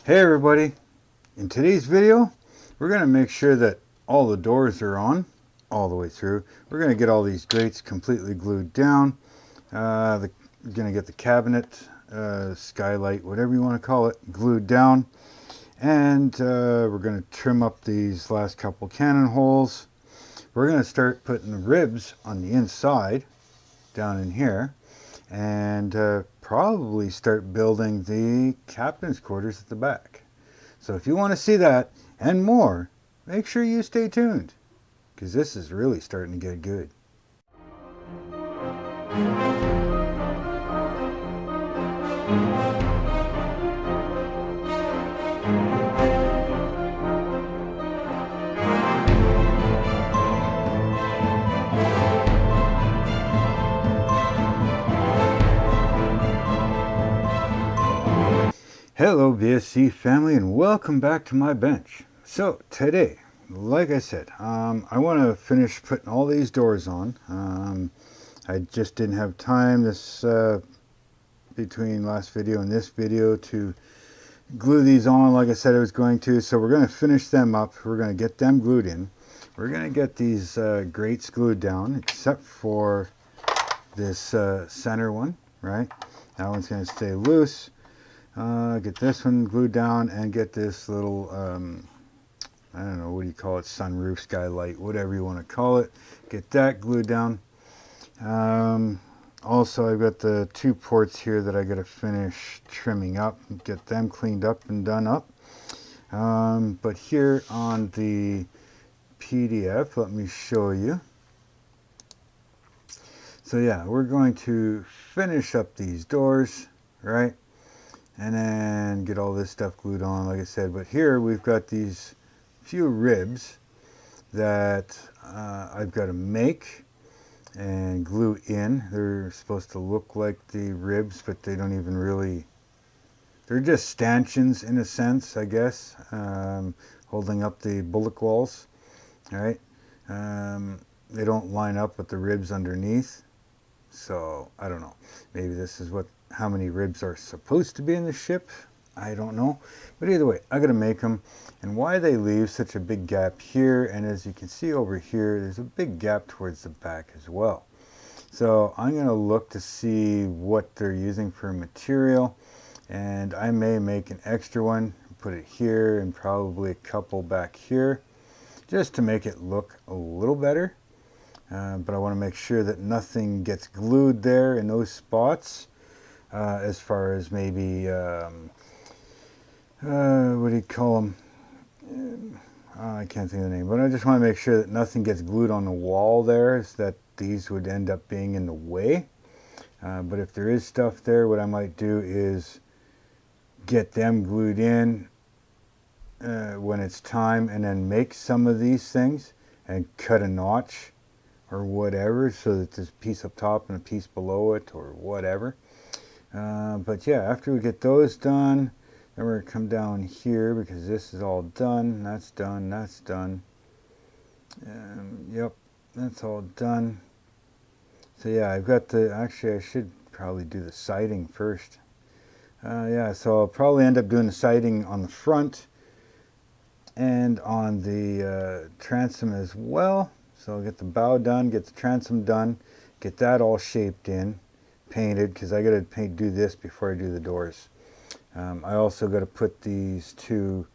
Hey everybody, in today's video we're going to make sure that all the doors are all the way through. We're going to get all these grates completely glued down. We're going to get the cabinet, skylight, whatever you want to call it, glued down. And we're going to trim up these last couple cannon holes. We're going to start putting the ribs on the inside down in here. And probably start building the captain's quarters at the back. So if you want to see that and more, make sure you stay tuned, because this is really starting to get good. Hello BSC family, and welcome back to my bench. So today, like I said, I want to finish putting all these doors on. I just didn't have time between last video and this video to glue these on like I said I was going to. So we're going to finish them up. We're going to get them glued in. We're going to get these grates glued down, except for this center one, right? That one's going to stay loose. Get this one glued down and get this little, I don't know, what do you call it, sunroof, skylight, whatever you want to call it. Get that glued down. Also, I've got the two ports here that I got to finish trimming up and get them cleaned up and done up. But here on the PDF, let me show you. So yeah, we're going to finish up these doors, right? And then get all this stuff glued on, like I said. But here we've got these few ribs that I've got to make and glue in. They're supposed to look like the ribs, but they don't even really, they're just stanchions in a sense, I guess, holding up the bullet walls. All right, they don't line up with the ribs underneath, so I don't know, maybe this is how many ribs are supposed to be in the ship, I don't know. But either way, I gotta make them. And why they leave such a big gap here, and as you can see over here, there's a big gap towards the back as well. So I'm gonna look to see what they're using for material, and I may make an extra one, put it here, and probably a couple back here, just to make it look a little better. But I want to make sure that nothing gets glued there in those spots. As far as maybe, what do you call them? I can't think of the name, but I just want to make sure that nothing gets glued on the wall there, so that these would end up being in the way. But if there is stuff there, what I might do is get them glued in when it's time, and then make some of these things and cut a notch or whatever, so that there's a piece up top and a piece below it or whatever. But yeah, after we get those done, then we're going to come down here, because this is all done. That's done. That's done. Yep, that's all done. So yeah, I've got actually I should probably do the siding first. Yeah, so I'll probably end up doing the siding on the front and on the transom as well. So I'll get the bow done, get the transom done, get that all shaped in, painted, because I got to do this before I do the doors. I also got to put these two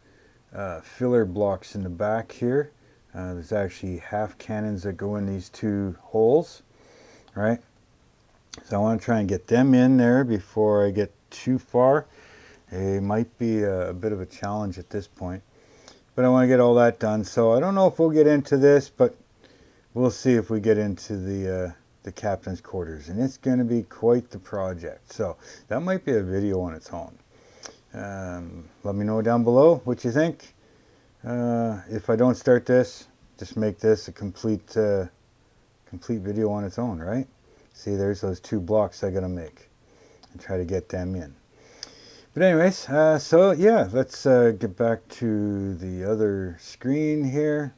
filler blocks in the back here. There's actually half cannons that go in these two holes, right? So I want to try and get them in there before I get too far. It might be a bit of a challenge at this point, but I want to get all that done. So I don't know if we'll get into this, but we'll see if we get into the captain's quarters, and it's going to be quite the project. So that might be a video on its own. Let me know down below what you think. If I don't start this, just make this a complete video on its own, right? See, there's those two blocks I gotta make and try to get them in. But anyways, so yeah, let's get back to the other screen here.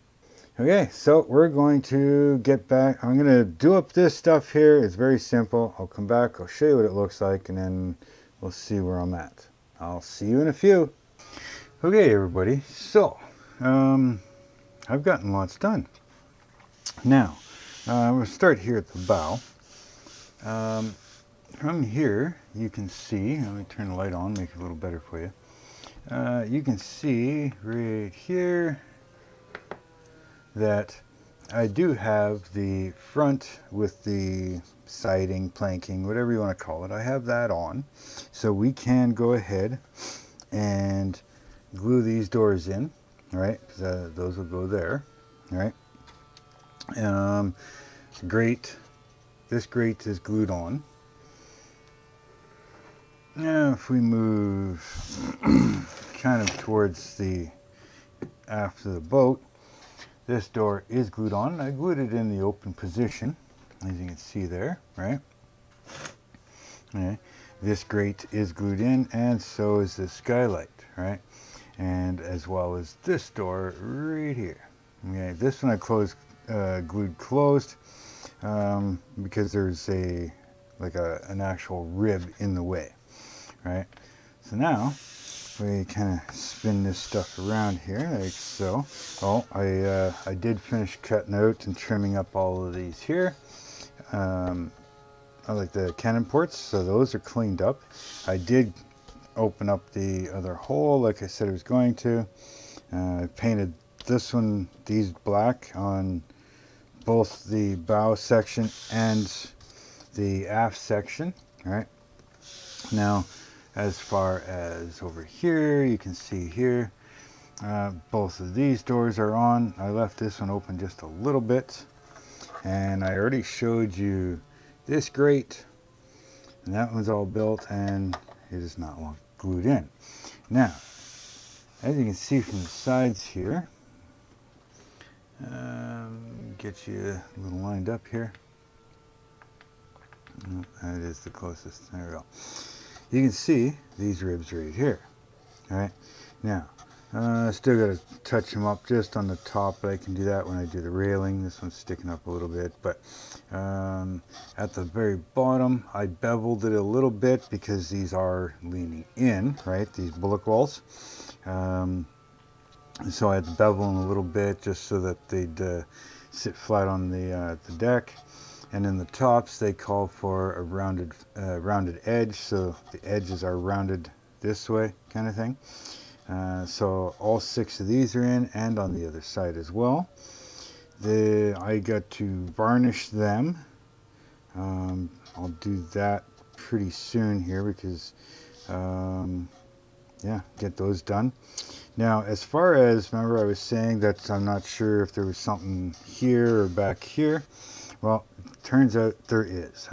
Okay, so we're going to get back. I'm going to do up this stuff here. It's very simple. I'll come back, I'll show you what it looks like, and then we'll see where I'm at. I'll see you in a few. Okay, everybody, so I've gotten lots done. Now, I'm going to start here at the bow. From here, you can see, let me turn the light on, make it a little better for you. You can see right here that I do have the front with the siding, planking, whatever you want to call it. I have that on, so we can go ahead and glue these doors in, all right? Those will go there, all right? Grate. This grate is glued on. Now, if we move kind of towards the aft of the boat, this door is glued on. I glued it in the open position, as you can see there, right? Okay. This grate is glued in, and so is the skylight, right? And as well as this door right here. Okay, this one I glued closed because there's an actual rib in the way, right? So now we kind of spin this stuff around here like so. Oh, I did finish cutting out and trimming up all of these here. I like the cannon ports, so those are cleaned up. I did open up the other hole like I said I was going to. I painted these black on both the bow section and the aft section. All right. Now, as far as over here, you can see here, both of these doors are on. I left this one open just a little bit, and I already showed you this grate, and that one's all built, and it is not glued in. Now, as you can see from the sides here, get you a little lined up here. Oh, that is the closest. There we go. You can see these ribs right here. All right. Now, still got to touch them up just on the top, but I can do that when I do the railing. This one's sticking up a little bit, but at the very bottom, I beveled it a little bit because these are leaning in, right? These bullock walls. So I had to bevel them a little bit just so that they'd sit flat on the deck. And in the tops, they call for a rounded edge, so the edges are rounded this way, kind of thing. So all 6 of these are in, and on the other side as well. I got to varnish them. I'll do that pretty soon here because, yeah, get those done. Now, as far as, remember I was saying that I'm not sure if there was something here or back here. Well, turns out there is.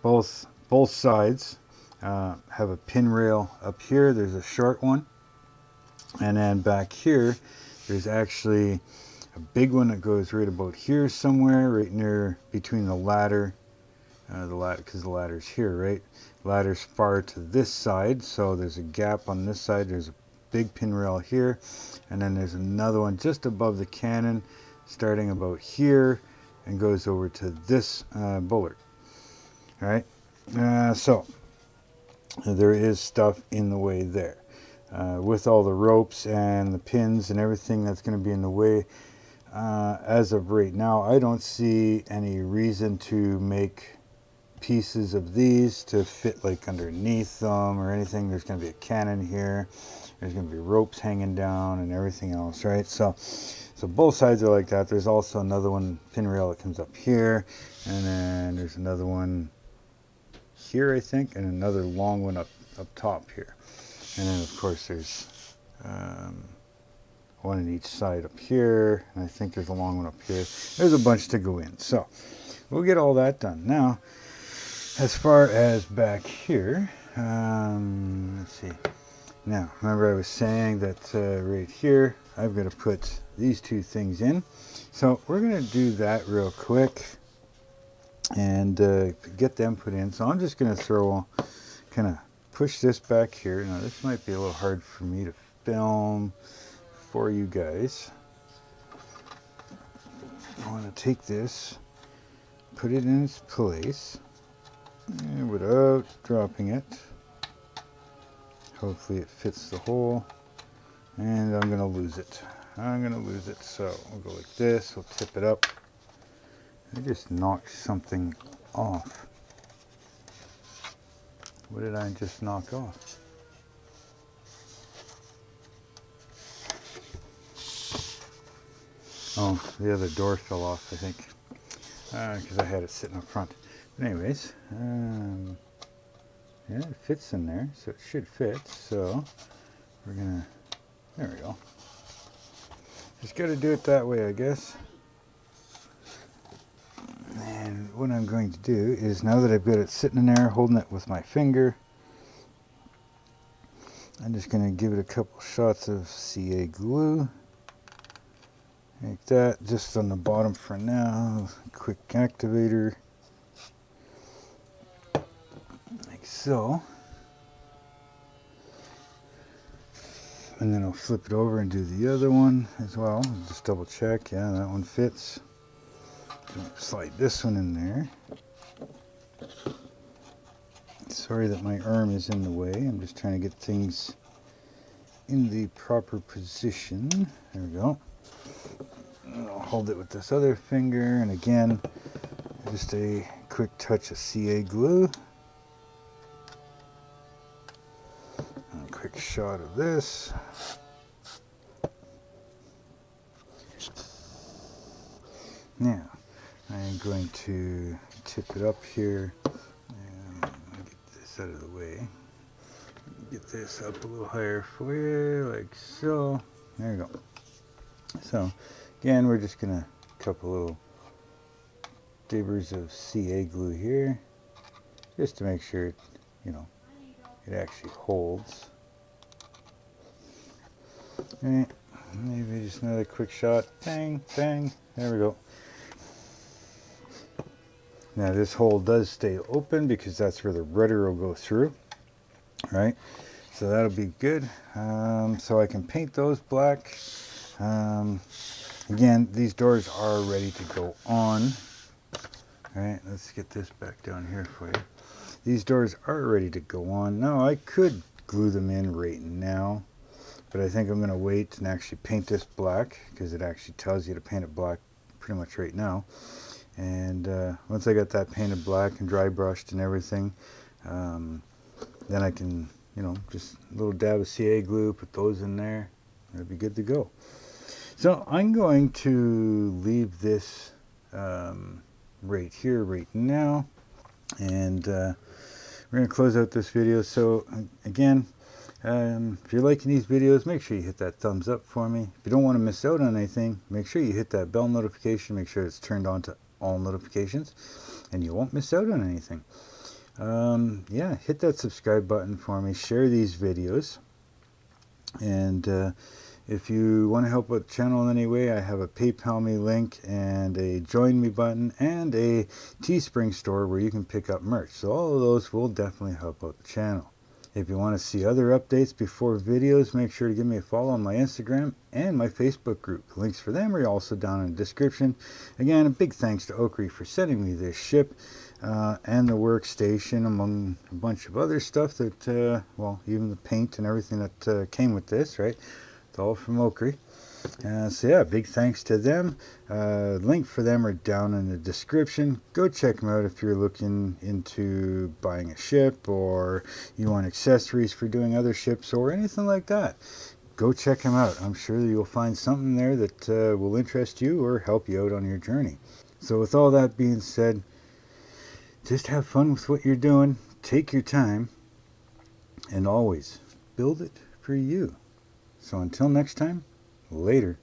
Both sides have a pin rail up here. There's a short one. And then back here, there's actually a big one that goes right about here somewhere, right near between the ladder. Because the ladder's here, right? Ladder's far to this side, so there's a gap on this side. There's a big pin rail here. And then there's another one just above the cannon, starting about here, and goes over to this bollard. All right, so there is stuff in the way there. With all the ropes and the pins and everything that's going to be in the way, as of right now, I don't see any reason to make pieces of these to fit like underneath them or anything. There's going to be a cannon here. There's going to be ropes hanging down and everything else, right? So both sides are like that. There's also another one, pin rail, that comes up here, and then there's another one here, I think, and another long one up top here. And then of course there's one on each side up here, and I think there's a long one up here. There's a bunch to go in, so we'll get all that done. Now, as far as back here, let's see. Now, remember I was saying that right here, I've got to put these 2 things in. So we're going to do that real quick and get them put in. So I'm just going to kind of push this back here. Now, this might be a little hard for me to film for you guys. I want to take this, put it in its place, and without dropping it. Hopefully it fits the hole. and I'm gonna lose it. So we'll go like this, we'll tip it up. I just knocked something off. What did I just knock off? Oh, the other door fell off, I think, because I had it sitting up front. But anyways, yeah, it fits in there, so it should fit. So we're gonna, there we go. Just got to do it that way, I guess. And what I'm going to do is, now that I've got it sitting in there, holding it with my finger, I'm just going to give it a couple shots of CA glue. Like that, just on the bottom for now. Quick activator. Like so. And then I'll flip it over and do the other one as well. Just double check. Yeah, that one fits. Slide this one in there. Sorry that my arm is in the way. I'm just trying to get things in the proper position. There we go. And I'll hold it with this other finger, and again, just a quick touch of CA glue. And a quick shot of this. Now, I'm going to tip it up here, and get this out of the way. Get this up a little higher for you, like so. There you go. So, again, we're just going to couple little dabbers of CA glue here, just to make sure it, it actually holds. Alright, maybe just another quick shot. Bang, bang. There we go. Now this hole does stay open because that's where the rudder will go through, right? So that'll be good. So I can paint those black. Again, these doors are ready to go on. All right, let's get this back down here for you. These doors are ready to go on. Now I could glue them in right now, but I think I'm going to wait and actually paint this black, because it actually tells you to paint it black pretty much right now. And once I got that painted black and dry brushed and everything, then I can, just a little dab of CA glue, put those in there. It'll be good to go. So I'm going to leave this right here, right now. And we're going to close out this video. So again, if you're liking these videos, make sure you hit that thumbs up for me. If you don't want to miss out on anything, make sure you hit that bell notification. Make sure it's turned on to all notifications, and you won't miss out on anything. Yeah, hit that subscribe button for me. Share these videos. And if you want to help out the channel in any way, I have a PayPal me link and a join me button and a Teespring store where you can pick up merch. So all of those will definitely help out the channel. If you want to see other updates before videos, make sure to give me a follow on my Instagram and my Facebook group. The links for them are also down in the description. Again, a big thanks to OcCre for sending me this ship and the workstation, among a bunch of other stuff that, well, even the paint and everything that came with this, right? It's all from OcCre. So yeah, big thanks to them. Link for them are down in the description. Go check them out if you're looking into buying a ship, or you want accessories for doing other ships or anything like that. Go check them out. I'm sure you'll find something there that will interest you or help you out on your journey. So with all that being said, just have fun with what you're doing. Take your time, and always build it for you. So until next time, later.